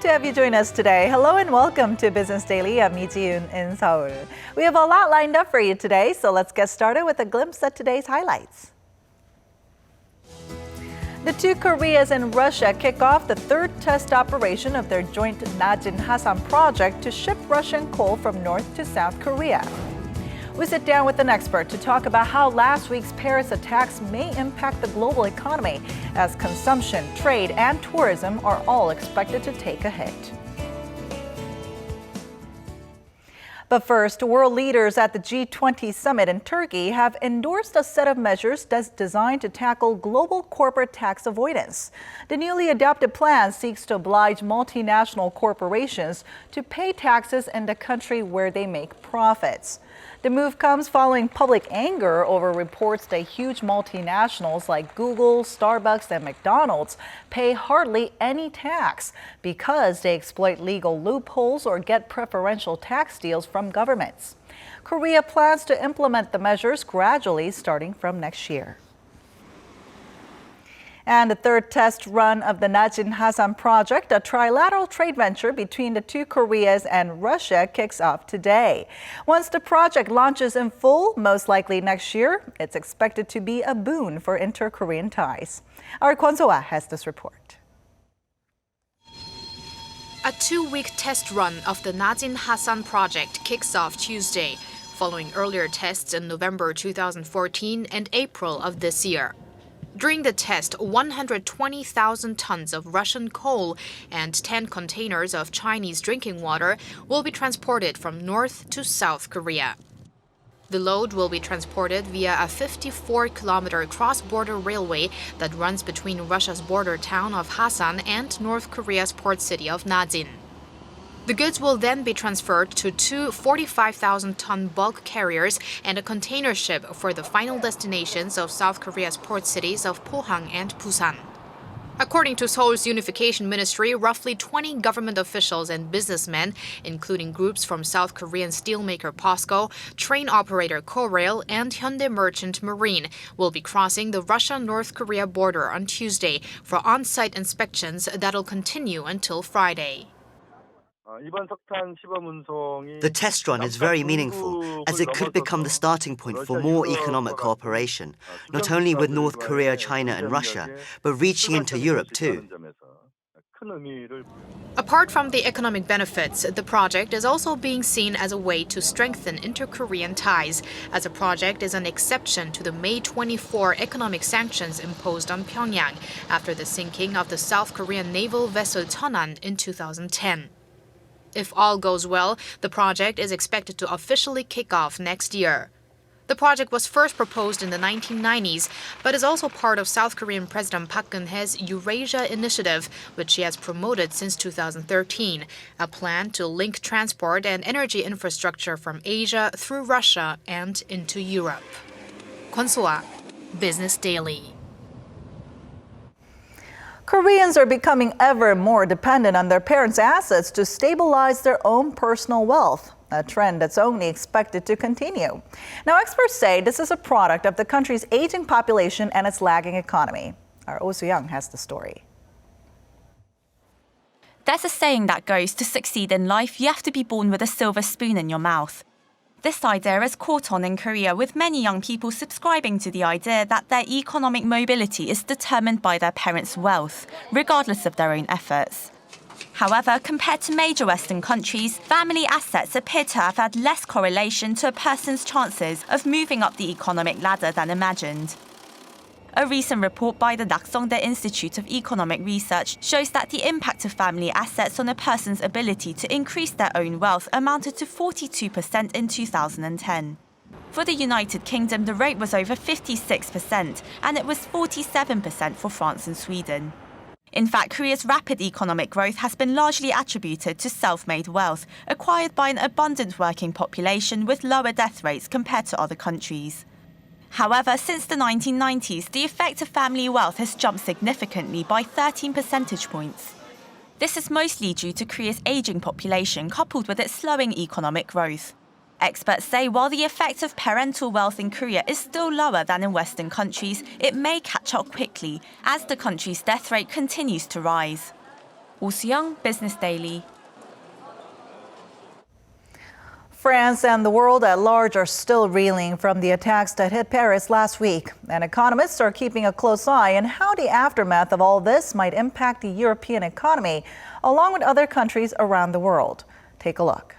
to have you join us today. Hello and welcome to Business Daily. I'm Ji-yoon in Seoul. We have a lot lined up for you today, so let's get started with a glimpse at today's highlights. The two Koreas and Russia kick off the third test operation of their joint Najin-Hasan project to ship Russian coal from North to South Korea. We sit down with an expert to talk about how last week's Paris attacks may impact the global economy, as consumption, trade, and tourism are all expected to take a hit. But first, world leaders at the G20 summit in Turkey have endorsed a set of measures designed to tackle global corporate tax avoidance. The newly adopted plan seeks to oblige multinational corporations to pay taxes in the country where they make profits. The move comes following public anger over reports that huge multinationals like Google, Starbucks, and McDonald's pay hardly any tax because they exploit legal loopholes or get preferential tax deals from governments. Korea plans to implement the measures gradually starting from next year. And the third test run of the Najin-Hasan project, a trilateral trade venture between the two Koreas and Russia, kicks off today. Once the project launches in full, most likely next year, it's expected to be a boon for inter-Korean ties. Our Kwon So-ah has this report. A two-week test run of the Najin-Hasan project kicks off Tuesday, following earlier tests in November 2014 and April of this year. During the test, 120,000 tons of Russian coal and 10 containers of Chinese drinking water will be transported from North to South Korea. The load will be transported via a 54-kilometer cross-border railway that runs between Russia's border town of Hasan and North Korea's port city of Najin. The goods will then be transferred to two 45,000-ton bulk carriers and a container ship for the final destinations of South Korea's port cities of Pohang and Busan. According to Seoul's Unification Ministry, roughly 20 government officials and businessmen, including groups from South Korean steelmaker POSCO, train operator Korail, and Hyundai Merchant Marine, will be crossing the Russia-North Korea border on Tuesday for on-site inspections that'll continue until Friday. The test run is very meaningful, as it could become the starting point for more economic cooperation, not only with North Korea, China, and Russia, but reaching into Europe too. Apart from the economic benefits, the project is also being seen as a way to strengthen inter-Korean ties, as the project is an exception to the May 24 economic sanctions imposed on Pyongyang after the sinking of the South Korean naval vessel Cheonan in 2010. If all goes well, the project is expected to officially kick off next year. The project was first proposed in the 1990s, but is also part of South Korean President Park Geun-hye's Eurasia Initiative, which he has promoted since 2013, a plan to link transport and energy infrastructure from Asia through Russia and into Europe. Kwon So-ah, Business Daily. Koreans are becoming ever more dependent on their parents' assets to stabilize their own personal wealth, a trend that's only expected to continue. Now, experts say this is a product of the country's aging population and its lagging economy. Our Oh Soo-young has the story. There's a saying that goes, to succeed in life, you have to be born with a silver spoon in your mouth. This idea has caught on in Korea, with many young people subscribing to the idea that their economic mobility is determined by their parents' wealth, regardless of their own efforts. However, compared to major Western countries, family assets appear to have had less correlation to a person's chances of moving up the economic ladder than imagined. A recent report by the Naksongdae Institute of Economic Research shows that the impact of family assets on a person's ability to increase their own wealth amounted to 42% in 2010. For the United Kingdom, the rate was over 56%, and it was 47% for France and Sweden. In fact, Korea's rapid economic growth has been largely attributed to self-made wealth, acquired by an abundant working population with lower death rates compared to other countries. However, since the 1990s, the effect of family wealth has jumped significantly by 13 percentage points. This is mostly due to Korea's aging population coupled with its slowing economic growth. Experts say while the effect of parental wealth in Korea is still lower than in Western countries, it may catch up quickly as the country's death rate continues to rise. Oh Soo-young, Business Daily. France and the world at large are still reeling from the attacks that hit Paris last week. And economists are keeping a close eye on how the aftermath of all this might impact the European economy, along with other countries around the world. Take a look.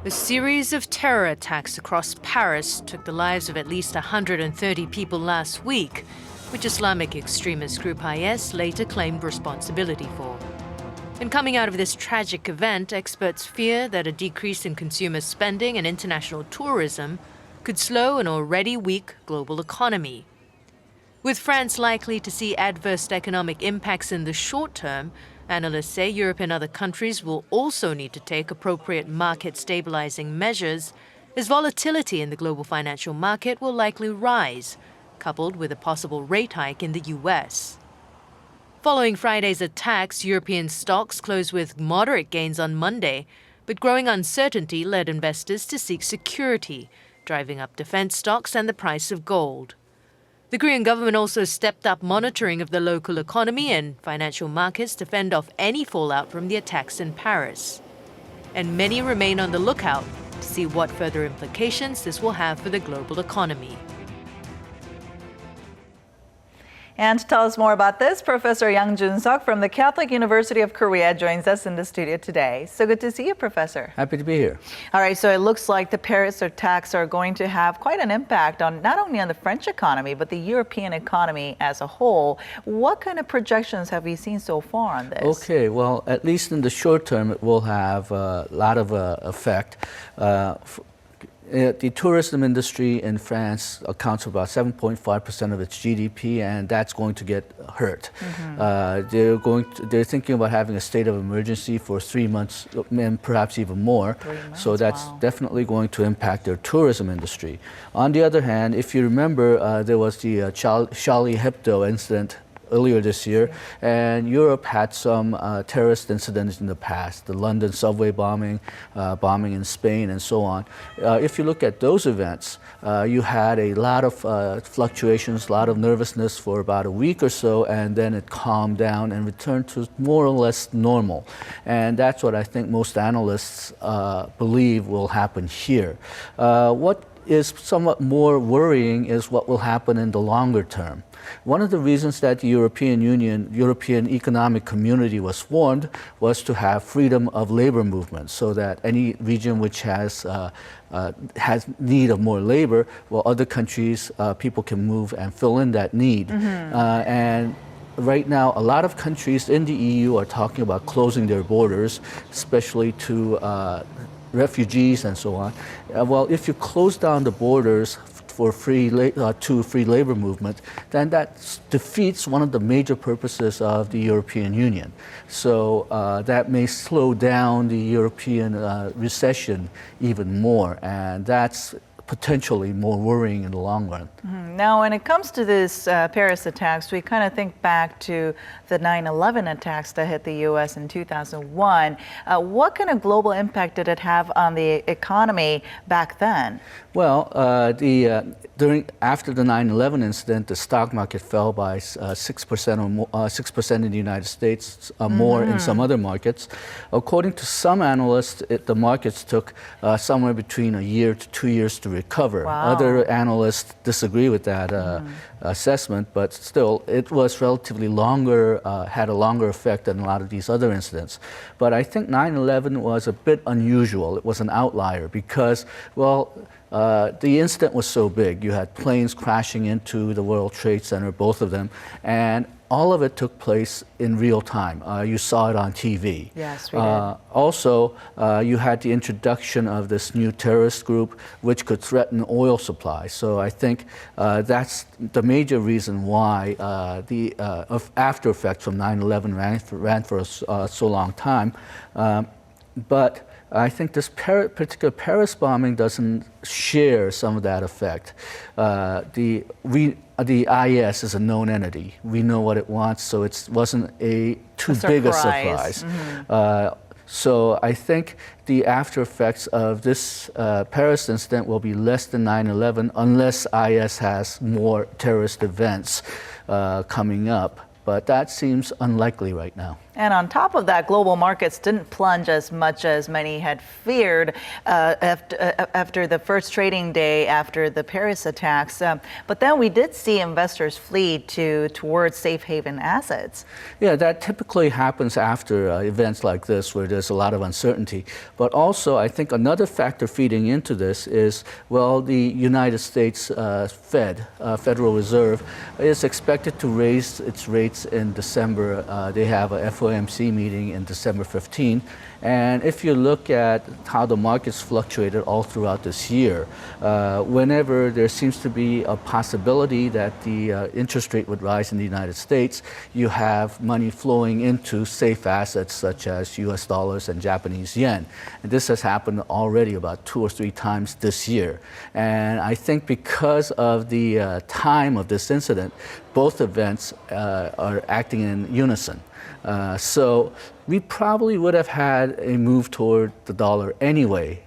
A series of terror attacks across Paris took the lives of at least 130 people last week, which Islamic extremist group IS later claimed responsibility for. And coming out of this tragic event, experts fear that a decrease in consumer spending and international tourism could slow an already weak global economy. With France likely to see adverse economic impacts in the short term, analysts say Europe and other countries will also need to take appropriate market stabilizing measures, as volatility in the global financial market will likely rise, coupled with a possible rate hike in the US. Following Friday's attacks, European stocks closed with moderate gains on Monday, but growing uncertainty led investors to seek security, driving up defense stocks and the price of gold. The Korean government also stepped up monitoring of the local economy and financial markets to fend off any fallout from the attacks in Paris. And many remain on the lookout to see what further implications this will have for the global economy. And to tell us more about this, Professor Yang Jun-seok from the Catholic University of Korea joins us in the studio today. So good to see you, Professor. Happy to be here. All right, so it looks like the Paris attacks are going to have quite an impact on not only on the French economy, but the European economy as a whole. What kind of projections have we seen so far on this? Okay, well, at least in the short term, it will have a lot of effect. The tourism industry in France accounts for about 7.5% of its GDP, and that's going to get hurt. They're thinking about having a state of emergency for 3 months, and perhaps even more. 3 months, so that's wow. definitely going to impact their tourism industry. On the other hand, if you remember, there was the Charlie Hebdo incident earlier this year, and Europe had some terrorist incidents in the past, the London subway bombing, bombing in Spain, and so on. If you look at those events, you had a lot of fluctuations, a lot of nervousness for about a week or so, and then it calmed down and returned to more or less normal. And that's what I think most analysts believe will happen here. What is somewhat more worrying is what will happen in the longer term. One of the reasons that the European Union, European Economic Community was formed was to have freedom of labor movement, so that any region which has need of more labor, well, other countries, people can move and fill in that need. And right now, a lot of countries in the EU are talking about closing their borders, especially to refugees and so on. Well, if you close down the borders for free labor movement, then that defeats one of the major purposes of the European Union. So that may slow down the European recession even more, and that's potentially more worrying in the long run. Now, when it comes to this Paris attacks, we kind of think back to the 9/11 attacks that hit the U.S. in 2001. What kind of global impact did it have on the economy back then? Well, after the 9/11 incident, the stock market fell by 6% or more, 6% in the United States, more in some other markets. According to some analysts, the markets took somewhere between a year to 2 years to recover. Wow. Other analysts disagree with that assessment, but still, it was relatively longer, had a longer effect than a lot of these other incidents. But I think 9/11 was a bit unusual. It was an outlier because, well, the incident was so big. You had planes crashing into the World Trade Center, both of them, and all of it took place in real time. You saw it on TV. Yes, we did. Also, you had the introduction of this new terrorist group, which could threaten oil supply. So I think that's the major reason why the after effects from 9/11 ran for so long time. But I think this particular Paris bombing doesn't share some of that effect. The IS is a known entity. We know what it wants, so it wasn't too big a surprise. So I think the after effects of this Paris incident will be less than 9/11 unless IS has more terrorist events coming up. but that seems unlikely right now. And on top of that, global markets didn't plunge as much as many had feared after the first trading day after the Paris attacks. But then we did see investors flee towards safe haven assets. Yeah, that typically happens after events like this where there's a lot of uncertainty. But also, I think another factor feeding into this is, well, the United States Federal Reserve, is expected to raise its rates in December. They have a FOMC meeting in December 15. And if you look at how the markets fluctuated all throughout this year, whenever there seems to be a possibility that the interest rate would rise in the United States, you have money flowing into safe assets such as US dollars and Japanese yen. And this has happened already about 2 or 3 times this year. And I think because of the time of this incident, both events are acting in unison. So we probably would have had a move toward the dollar anyway,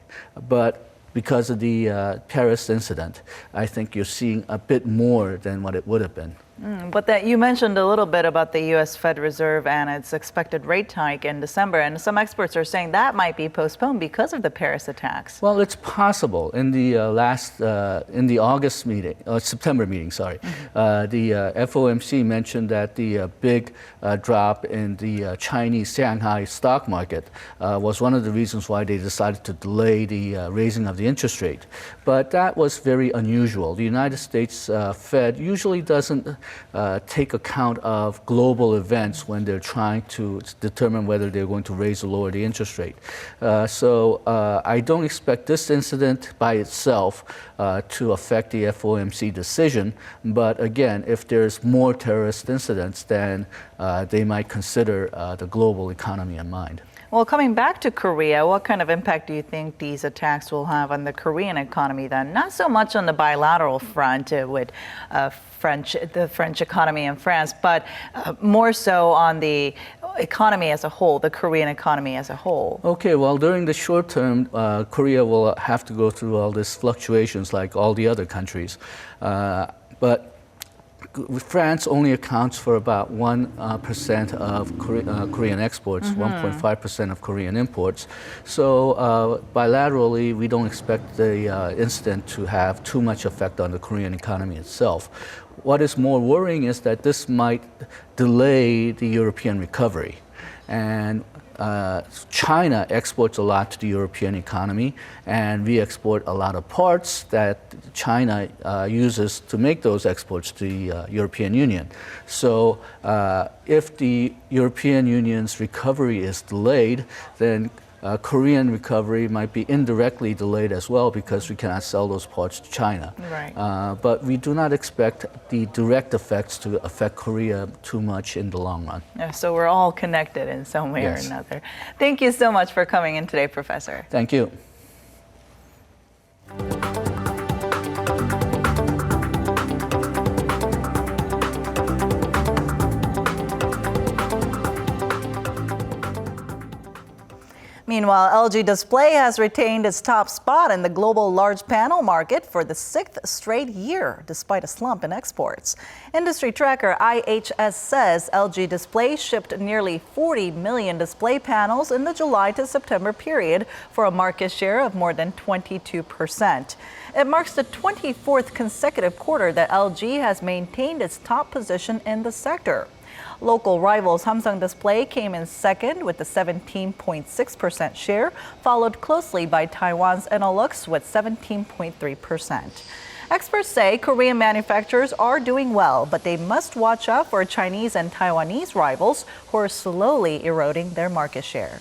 but because of the Paris incident, I think you're seeing a bit more than what it would have been. But that you mentioned a little bit about the U.S. Fed Reserve and its expected rate hike in December, and some experts are saying that might be postponed because of the Paris attacks. Well, it's possible. In the in the August meeting, September meeting, sorry, the FOMC mentioned that the big drop in the Chinese Shanghai stock market was one of the reasons why they decided to delay the raising of the interest rate. But that was very unusual. The United States Fed usually doesn't take account of global events when they're trying to determine whether they're going to raise or lower the interest rate. So I don't expect this incident by itself to affect the FOMC decision. But again, if there's more terrorist incidents, then they might consider the global economy in mind. Well, coming back to Korea, what kind of impact do you think these attacks will have on the Korean economy then? Not so much on the bilateral front with the French economy and France, but more so on the economy as a whole, the Korean economy as a whole. Okay, well, during the short term, Korea will have to go through all these fluctuations like all the other countries. But France only accounts for about 1% of Korean exports, 1.5% of Korean imports. So bilaterally, we don't expect the incident to have too much effect on the Korean economy itself. What is more worrying is that this might delay the European recovery. And China exports a lot to the European economy, and we export a lot of parts that China uses to make those exports to the European Union. So if the European Union's recovery is delayed, then Korean recovery might be indirectly delayed as well because we cannot sell those parts to China. Right. But we do not expect the direct effects to affect Korea too much in the long run. Yeah, so we're all connected in some way Yes. or another. Thank you so much for coming in today, Professor. Thank you. Meanwhile, LG Display has retained its top spot in the global large panel market for the 6th straight year, despite a slump in exports. Industry tracker IHS says LG Display shipped nearly 40 million display panels in the July to September period for a market share of more than 22%. It marks the 24th consecutive quarter that LG has maintained its top position in the sector. Local rivals Samsung Display came in second with a 17.6% share, followed closely by Taiwan's Innolux with 17.3%. Experts say Korean manufacturers are doing well, but they must watch out for Chinese and Taiwanese rivals who are slowly eroding their market share.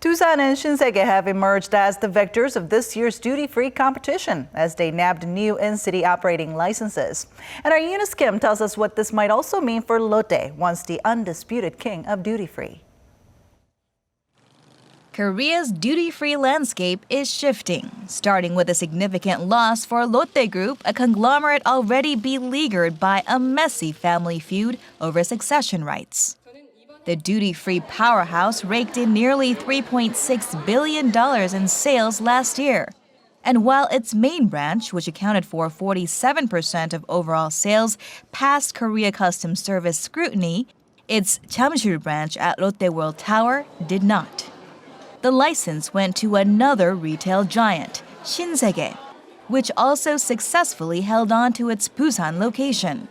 Doosan and Shinsegae have emerged as the victors of this year's duty-free competition as they nabbed new in-city operating licenses. And our Eunice Kim tells us what this might also mean for Lotte, once the undisputed king of duty-free. Korea's duty-free landscape is shifting, starting with a significant loss for Lotte Group, a conglomerate already beleaguered by a messy family feud over succession rights. The duty-free powerhouse raked in nearly $3.6 billion in sales last year. And while its main branch, which accounted for 47% of overall sales, passed Korea Customs Service scrutiny, its Jamsil branch at Lotte World Tower did not. The license went to another retail giant, Shinsegae, which also successfully held on to its Busan location.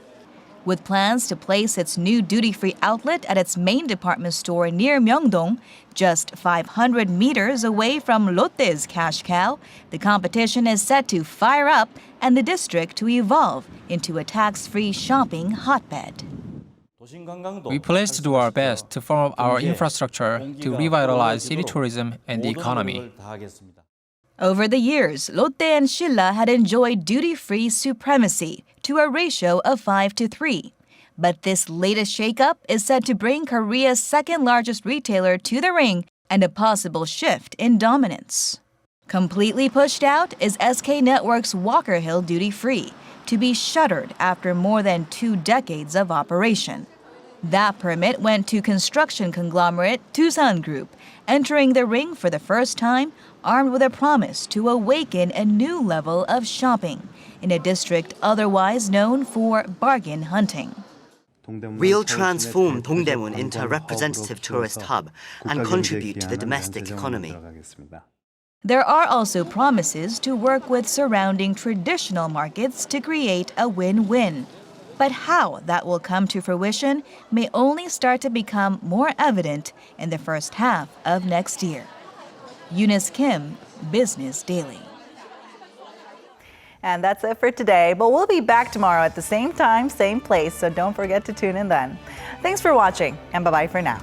With plans to place its new duty-free outlet at its main department store near Myeongdong, just 500 meters away from Lotte's cash cow, the competition is set to fire up and the district to evolve into a tax-free shopping hotbed. We pledge to do our best to firm up our infrastructure to revitalize city tourism and the economy. Over the years, Lotte and Shilla had enjoyed duty-free supremacy to a ratio of 5-3. But this latest shakeup is said to bring Korea's second-largest retailer to the ring and a possible shift in dominance. Completely pushed out is SK Network's Walker Hill duty-free, to be shuttered after more than 2 decades of operation. That permit went to construction conglomerate Doosan Group, entering the ring for the first time, armed with a promise to awaken a new level of shopping in a district otherwise known for bargain hunting. We'll transform Dongdaemun into a representative tourist hub and contribute to the domestic economy. There are also promises to work with surrounding traditional markets to create a win-win. But how that will come to fruition may only start to become more evident in the first half of next year. Eunice Kim, Business Daily. And that's it for today, but we'll be back tomorrow at the same time, same place, so don't forget to tune in then. Thanks for watching, and bye-bye for now.